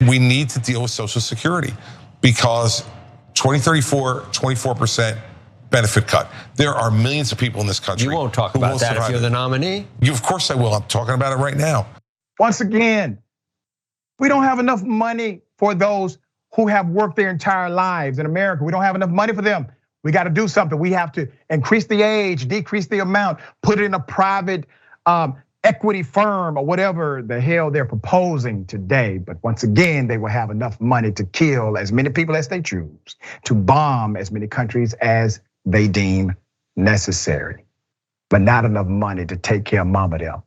we need to deal with Social Security because 2034, 24% benefit cut. There are millions of people in this country. You won't talk about that if you're the nominee? Of course I will. I'm talking about it right now. Once again, we don't have enough money for those who have worked their entire lives in America. We don't have enough money for them. We got to do something. We have to increase the age, decrease the amount, put it in a private equity firm or whatever the hell they're proposing today. But once again, they will have enough money to kill as many people as they choose, to bomb as many countries as they deem necessary, but not enough money to take care of mama them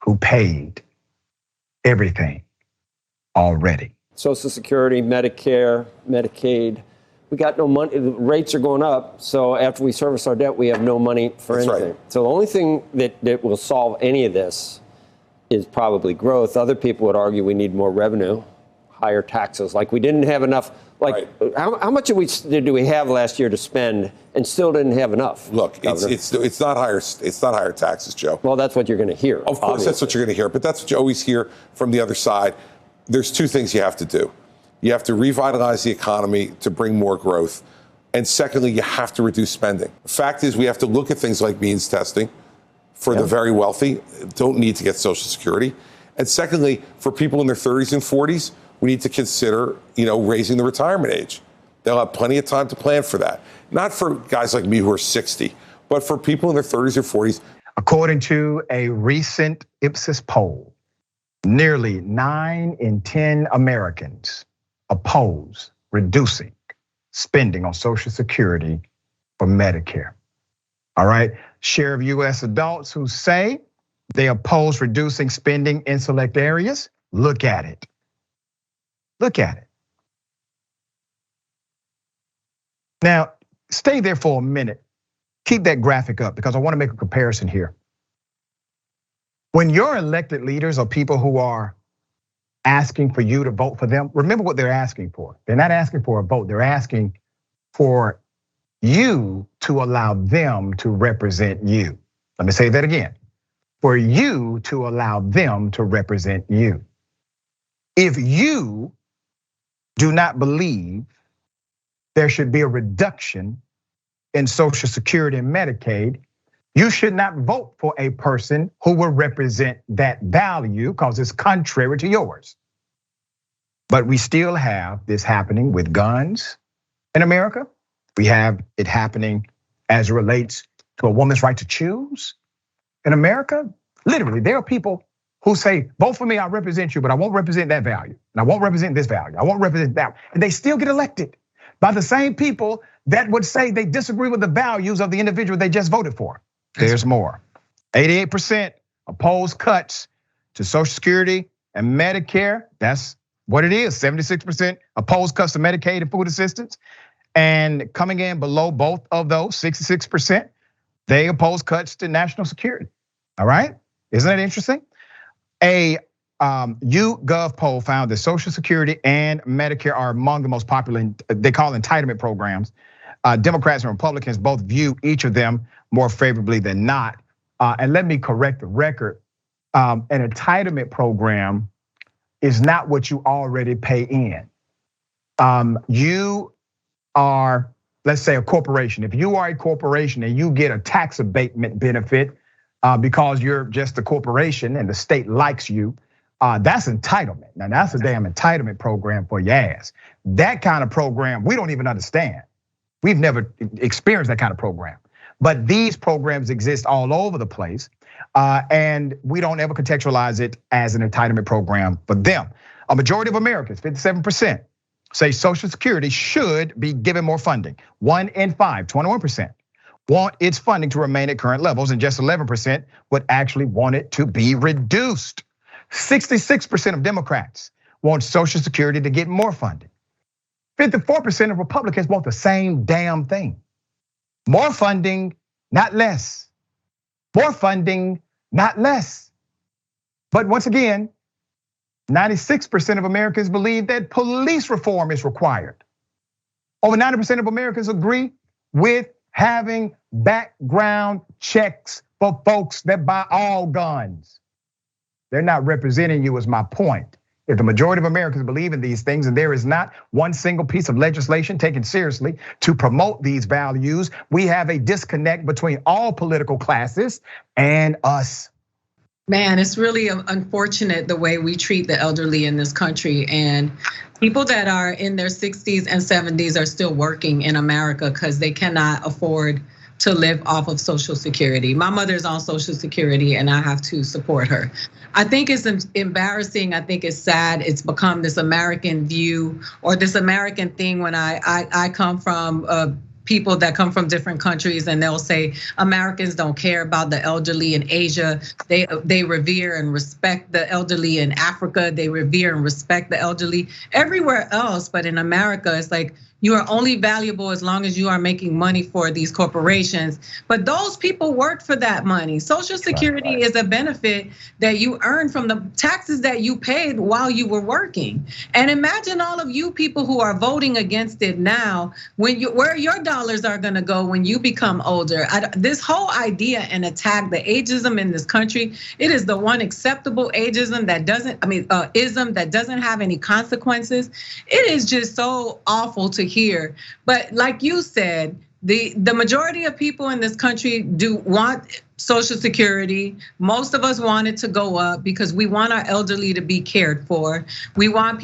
who paid everything already. Social Security, Medicare, Medicaid, we got no money. The rates are going up. So after we service our debt, we have no money for anything. Right. So the only thing that will solve any of this is probably growth. Other people would argue we need more revenue, higher taxes. Like we didn't have enough. Like right. how much did we have last year to spend and still didn't have enough? Look, it's not higher taxes, Joe. Well, that's what you're going to hear. Of course, obviously. That's what you're going to hear. But that's what you always hear from the other side. There's two things you have to do. You have to revitalize the economy to bring more growth. And secondly, you have to reduce spending. The fact is we have to look at things like means testing for the very wealthy, don't need to get Social Security. And secondly, for people in their 30s and 40s, we need to consider, raising the retirement age. They'll have plenty of time to plan for that. Not for guys like me who are 60, but for people in their 30s or 40s. According to a recent Ipsos poll, nearly 9 in 10 Americans oppose reducing spending on Social Security for Medicare. All right, share of US adults who say they oppose reducing spending in select areas. Look at it. Look at it. Now, stay there for a minute. Keep that graphic up because I want to make a comparison here. When your elected leaders are people who are asking for you to vote for them, remember what they're asking for. They're not asking for a vote. They're asking for you to allow them to represent you. Let me say that again. For you to allow them to represent you. If you do not believe there should be a reduction in Social Security and Medicaid, you should not vote for a person who will represent that value because it's contrary to yours. But we still have this happening with guns in America. We have it happening as it relates to a woman's right to choose in America. Literally, there are people who say, vote for me, I represent you, but I won't represent that value. And I won't represent this value. I won't represent that. And they still get elected by the same people that would say they disagree with the values of the individual they just voted for. There's more. 88% oppose cuts to Social Security and Medicare. That's what it is. 76% oppose cuts to Medicaid and food assistance. And coming in below both of those, 66%, they oppose cuts to national security. All right, isn't that interesting? A YouGov poll found that Social Security and Medicare are among the most popular, they call entitlement programs. Democrats and Republicans both view each of them more favorably than not. And let me correct the record. An entitlement program is not what you already pay in. You are, let's say, a corporation. If you are a corporation and you get a tax abatement benefit because you're just a corporation and the state likes you, that's entitlement. Now that's a damn entitlement program for your ass. That kind of program, we don't even understand. We've never experienced that kind of program. But these programs exist all over the place. And we don't ever contextualize it as an entitlement program for them. A majority of Americans, 57%, say Social Security should be given more funding. 1 in 5, 21%, want its funding to remain at current levels, and just 11% would actually want it to be reduced. 66% of Democrats want Social Security to get more funding. 54% of Republicans want the same damn thing. More funding, not less. More funding, not less. But once again, 96% of Americans believe that police reform is required. Over 90% of Americans agree with having background checks for folks that buy all guns. They're not representing you, is my point. If the majority of Americans believe in these things and there is not one single piece of legislation taken seriously to promote these values, we have a disconnect between all political classes and us. Man, it's really unfortunate the way we treat the elderly in this country, and people that are in their 60s and 70s are still working in America because they cannot afford to live off of Social Security. My mother's on Social Security and I have to support her. I think it's embarrassing. I think it's sad. It's become this American view or this American thing when I come from people that come from different countries and they'll say Americans don't care about the elderly in Asia. They revere and respect the elderly in Africa. They revere and respect the elderly everywhere else. But in America, it's like, you are only valuable as long as you are making money for these corporations. But those people work for that money. Social Security is a benefit that you earn from the taxes that you paid while you were working. And imagine all of you people who are voting against it now, where your dollars are gonna go when you become older. This whole idea and attack the ageism in this country, it is the one acceptable ageism that ism that doesn't have any consequences. It is just so awful to hear. But like you said, the majority of people in this country do want Social Security. Most of us want it to go up because we want our elderly to be cared for. We want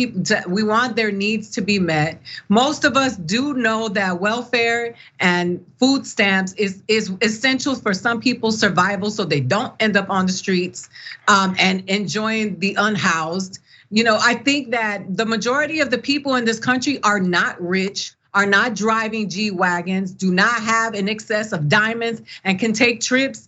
their needs to be met. Most of us do know that welfare and food stamps is essential for some people's survival so they don't end up on the streets and enjoying the unhoused. I think that the majority of the people in this country are not rich, are not driving G-Wagons, do not have an excess of diamonds and can take trips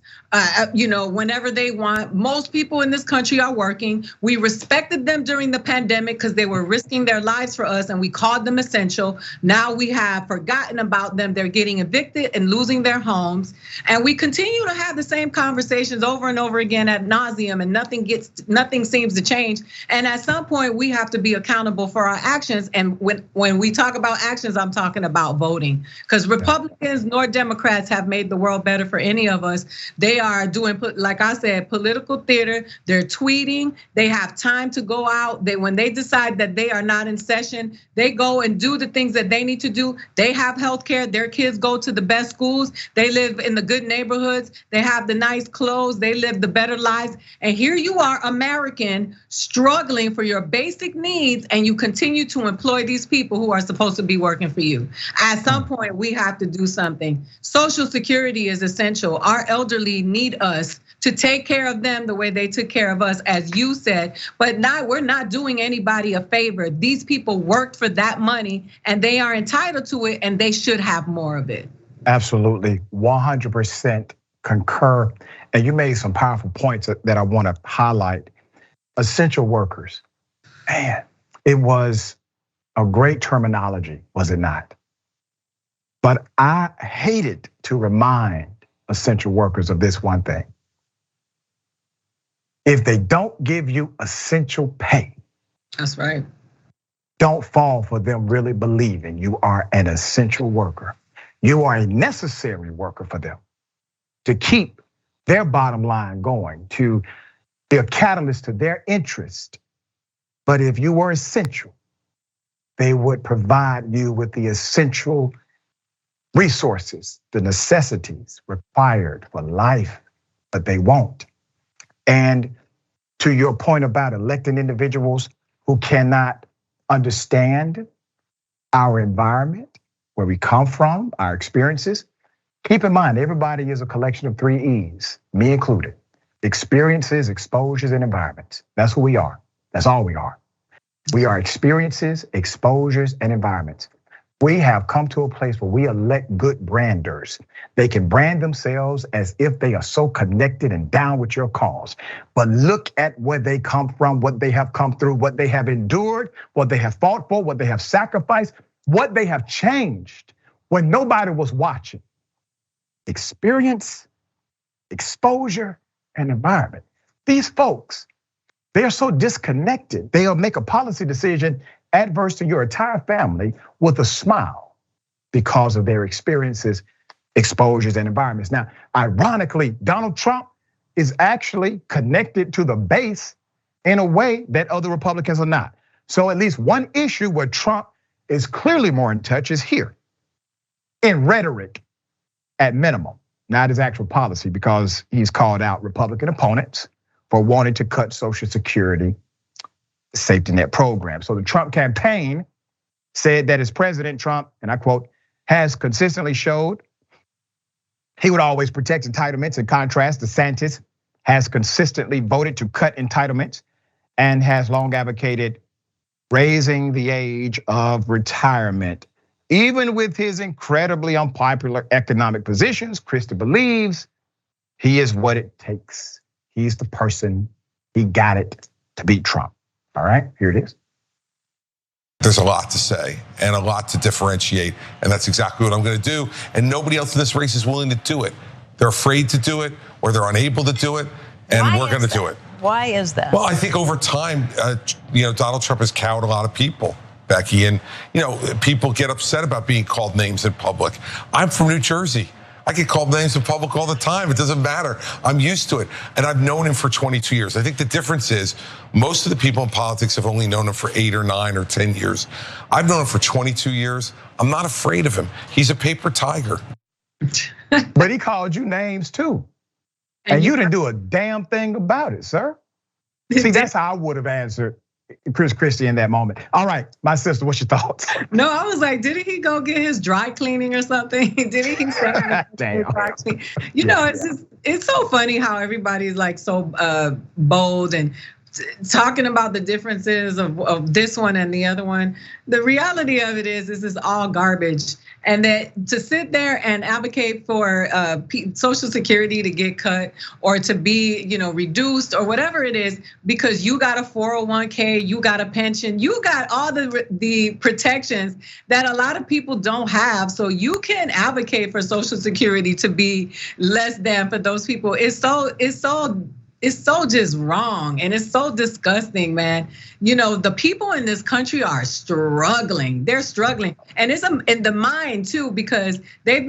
whenever they want. Most people in this country are working. We respected them during the pandemic because they were risking their lives for us and we called them essential. Now we have forgotten about them. They're getting evicted and losing their homes. And we continue to have the same conversations over and over again ad nauseum and nothing seems to change. And at some point we have to be accountable for our actions. And when we talk about actions, I'm talking about voting, because Republicans nor Democrats have made the world better for any of us. They are doing, like I said, political theater. They're tweeting. They have time to go out. When they decide that they are not in session, they go and do the things that they need to do. They have healthcare. Their kids go to the best schools. They live in the good neighborhoods. They have the nice clothes. They live the better lives. And here you are, American, struggling for your basic needs, and you continue to employ these people who are supposed to be working for you. At some point, we have to do something. Social Security is essential. Our elderly need us to take care of them the way they took care of us, as you said, but we're not doing anybody a favor. These people worked for that money and they are entitled to it and they should have more of it. Absolutely, 100% concur. And you made some powerful points that I want to highlight. Essential workers, man, it was a great terminology, was it not? But I hated to remind essential workers of this one thing. If they don't give you essential pay, that's right. Don't fall for them really believing you are an essential worker. You are a necessary worker for them to keep their bottom line going, to be a catalyst to their interest. But if you were essential, they would provide you with the essential resources, the necessities required for life, but they won't. And to your point about elected individuals who cannot understand our environment, where we come from, our experiences, keep in mind, everybody is a collection of 3 E's, me included. Experiences, exposures, and environments. That's who we are. That's all we are. We are experiences, exposures, and environments. We have come to a place where we elect good branders. They can brand themselves as if they are so connected and down with your cause. But look at where they come from, what they have come through, what they have endured, what they have fought for, what they have sacrificed, what they have changed when nobody was watching. Experience, exposure, and environment. These folks, they are so disconnected. They'll make a policy decision adverse to your entire family with a smile because of their experiences, exposures, and environments. Now, ironically, Donald Trump is actually connected to the base in a way that other Republicans are not. So at least one issue where Trump is clearly more in touch is here, in rhetoric at minimum, not his actual policy, because he's called out Republican opponents for wanting to cut Social Security safety net program. So the Trump campaign said that as President Trump, and I quote, has consistently showed he would always protect entitlements. In contrast, DeSantis has consistently voted to cut entitlements and has long advocated raising the age of retirement. Even with his incredibly unpopular economic positions, Christie believes he is what it takes. He's the person, he got it to beat Trump. All right, here it is. There's a lot to say and a lot to differentiate, and that's exactly what I'm going to do. And nobody else in this race is willing to do it. They're afraid to do it, or they're unable to do it, and we're going to do it. Why is that? Well, I think over time, Donald Trump has cowed a lot of people, Becky, and people get upset about being called names in public. I'm from New Jersey. I get called names in public all the time. It doesn't matter. I'm used to it. And I've known him for 22 years. I think the difference is most of the people in politics have only known him for 8 or 9 or 10 years. I've known him for 22 years. I'm not afraid of him. He's a paper tiger. But he called you names too. And you didn't do a damn thing about it, sir. See, that's how I would have answered Chris Christie in that moment. All right, my sister, what's your thoughts? No, I was like, didn't he go get his dry cleaning or something? Didn't he say Damn. dry clean? It's so funny how everybody's like so bold and talking about the differences of this one and the other one. The reality of it is this is all garbage. And that to sit there and advocate for Social Security to get cut or to be, reduced or whatever it is, because you got a 401k, you got a pension, you got all the protections that a lot of people don't have. So you can advocate for Social Security to be less than for those people. It's so just wrong and it's so disgusting, man. The people in this country are struggling. They're struggling, and it's in the mind too, because they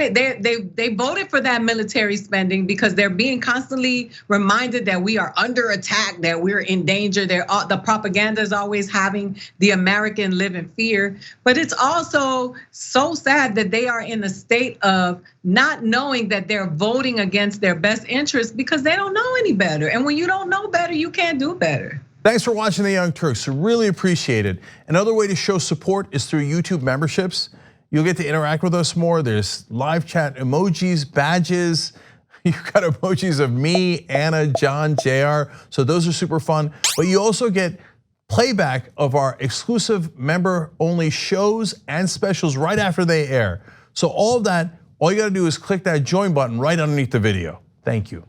voted for that military spending because they're being constantly reminded that we are under attack, that we're in danger. The propaganda is always having the American live in fear, but it's also so sad that they are in a state of not knowing that they're voting against their best interest because they don't know any better. And when you don't know better, you can't do better. Thanks for watching The Young Turks. Really appreciate it. Another way to show support is through YouTube memberships. You'll get to interact with us more. There's live chat emojis, badges. You've got emojis of me, Anna, John, JR. So those are super fun. But you also get playback of our exclusive member-only shows and specials right after they air. So all of that, all you gotta do is click that join button right underneath the video. Thank you.